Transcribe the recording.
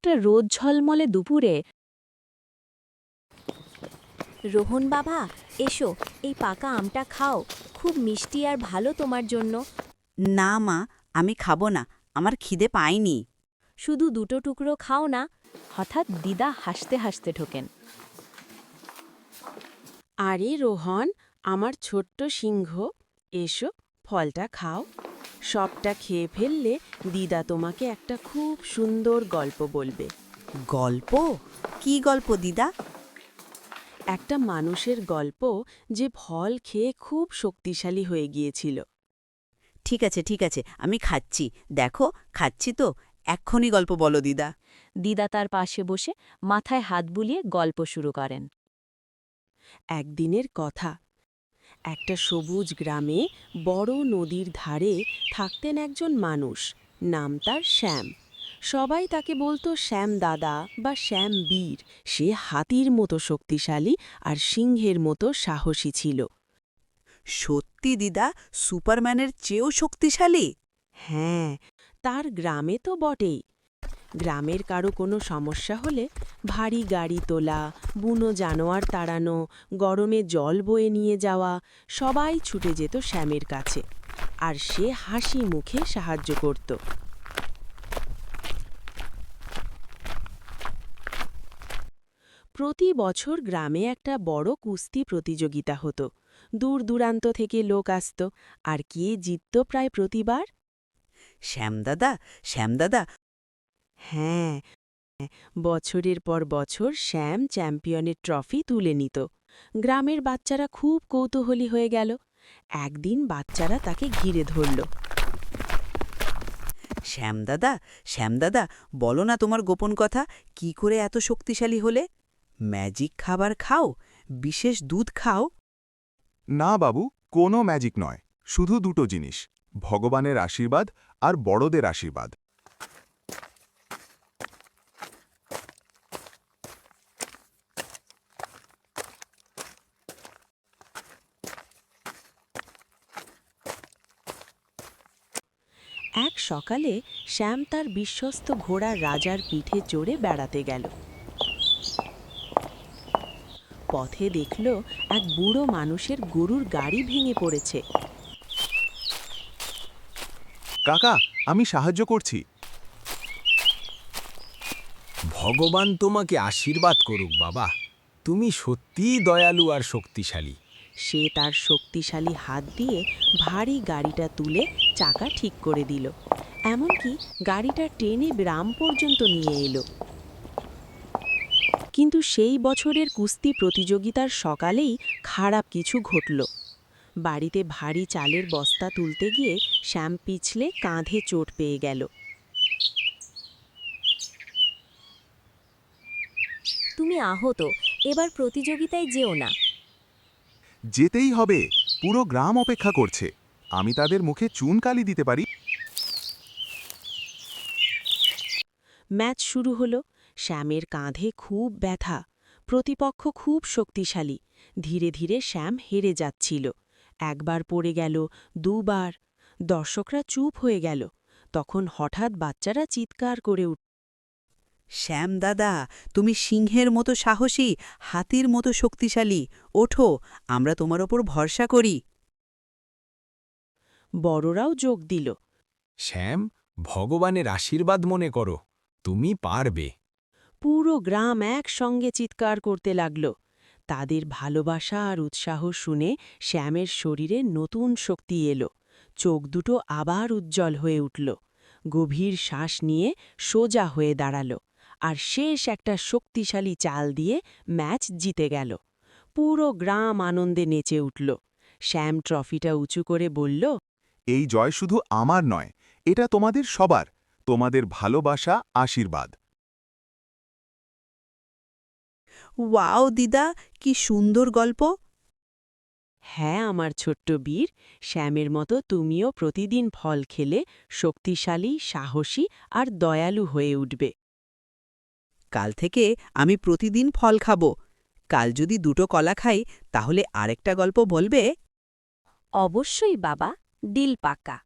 একটা রোদ ঝলমলে দুপুরে রোহন বাবা, এসো, এই পাকা আমটা খাও, খুব মিষ্টি আর ভালো তোমার জন্য। না মা, আমি খাবো না, আমার খিদে পায়নি। শুধু দুটো টুকরো খাও না। হঠাৎ দিদা হাসতে হাসতে ঢোকেন। আরে রোহন, আমার ছোট্ট সিংহ, এসো, ফলটা খাও। সবটা খেয়ে ফেললে দিদা তোমাকে একটা খুব সুন্দর গল্প বলবে। গল্প? কি গল্প দিদা? একটা মানুষের গল্প যে ফল খেয়ে খুব শক্তিশালী হয়ে গিয়েছিল। ঠিক আছে ঠিক আছে, আমি খাচ্ছি, দেখো খাচ্ছি তো। এক্ষুনি গল্প বলো দিদা। দিদা তার পাশে বসে মাথায় হাত বুলিয়ে গল্প শুরু করেন। একদিনের কথা, একটা সবুজ গ্রামে বড় নদীর ধারে থাকতেন একজন মানুষ, নাম তার শ্যাম। সবাই তাকে বলতো শ্যাম দাদা বা শ্যাম বীর। সে হাতির মতো শক্তিশালী আর সিংহের মতো সাহসী ছিল। সত্যি দিদা, সুপারম্যানের চেয়েও শক্তিশালী? হ্যাঁ, তার গ্রামে তো বটেই। গ্রামের কারো কোনো সমস্যা হলে ভারী গাড়ি তোলা, বুনো জানোয়ার তাড়ানো, গরমে জল বয়ে নিয়ে যাওয়া, সবাই ছুটে যেত শ্যামের কাছে। আর সে হাসি মুখে সাহায্য করত। প্রতি বছর গ্রামে একটা বড় কুস্তি প্রতিযোগিতা হতো। দূর দূরান্ত থেকে লোক আসত, আর কে জিতত প্রায় প্রতিবার? শ্যামদাদা, শ্যামদাদা। হ্যাঁ, বছরের পর বছর শ্যাম চ্যাম্পিয়নের ট্রফি তুলে নিত। গ্রামের বাচ্চারা খুব কৌতূহলী হয়ে গেল। একদিন বাচ্চারা তাকে ঘিরে ধরল। শ্যামদাদা, শ্যামদাদা, বলো না তোমার গোপন কথা, কি করে এত শক্তিশালী হলে? ম্যাজিক খাবার খাও? বিশেষ দুধ খাও? না বাবু, কোনো ম্যাজিক নয়, শুধু দুটো জিনিস, ভগবানের আশীর্বাদ আর বড়দের আশীর্বাদ। এক সকালে শ্যাম তার বিশ্বস্ত ঘোড়া রাজার পিঠে চড়ে বেড়াতে গেল। পথে দেখল এক বুড়ো মানুষের গরুর গাড়ি ভেঙে পড়েছে। কাকা, আমি সাহায্য করছি। ভগবান তোমাকে আশীর্বাদ করুক বাবা, তুমি সত্যিই দয়ালু আর শক্তিশালী। সে তার শক্তিশালী হাত দিয়ে ভারী গাড়িটা তুলে চাকা ঠিক করে দিল, এমনকি গাড়িটা টেনে গ্রাম পর্যন্ত নিয়ে এলো। কিন্তু সেই বছরের কুস্তি প্রতিযোগিতার সকালেই খারাপ কিছু ঘটল। বাড়িতে ভারী চালের বস্তা তুলতে গিয়ে শ্যাম পিছলে কাঁধে চোট পেয়ে গেল। তুমি আহত, এবার প্রতিযোগিতায় যেও না। যেতেই হবে, পুরো গ্রাম অপেক্ষা করছে, আমি তাদের মুখে চুন কালি দিতে পারি। ম্যাচ শুরু হলো। শ্যামের কাঁধে খুব ব্যথা, প্রতিপক্ষ খুব শক্তিশালী। ধীরে ধীরে শ্যাম হেরে যাচ্ছিল। একবার পড়ে গেল, দুবার। দর্শকরা চুপ হয়ে গেল। তখন হঠাৎ বাচ্চারা চিৎকার করে উঠল। শ্যামদাদা, তুমি সিংহের মতো সাহসী, হাতির মতো শক্তিশালী, ওঠো, আমরা তোমার ওপর ভরসা করি। বড়রাও যোগ দিল। শ্যাম, ভগবানের আশীর্বাদ মনে করো, তুমি পারবে। পুরো গ্রাম একসঙ্গে চিৎকার করতে লাগল। তাদের ভালোবাসা আর উৎসাহ শুনে শ্যামের শরীরে নতুন শক্তি এলো। চোখ দুটো আবার উজ্জ্বল হয়ে উঠল। গভীর শ্বাস নিয়ে সোজা হয়ে দাঁড়াল, আর শেষ একটা শক্তিশালী চাল দিয়ে ম্যাচ জিতে গেল। পুরো গ্রাম আনন্দে নেচে উঠল। শ্যাম ট্রফিটা উঁচু করে বলল, এই জয় শুধু আমার নয়, এটা তোমাদের সবার, তোমাদের ভালোবাসা, আশীর্বাদ। ওয়াও দিদা, কি সুন্দর গল্প। হ্যাঁ আমার ছোট্ট বীর, শ্যামের মতো তুমিও প্রতিদিন ফল খেলে শক্তিশালী, সাহসী আর দয়ালু হয়ে উঠবে। কাল থেকে আমি প্রতিদিন ফল খাব। কাল যদি দুটো কলা খাই, তাহলে আরেকটা গল্প বলবে? অবশ্যই বাবা, ডিল পাকা।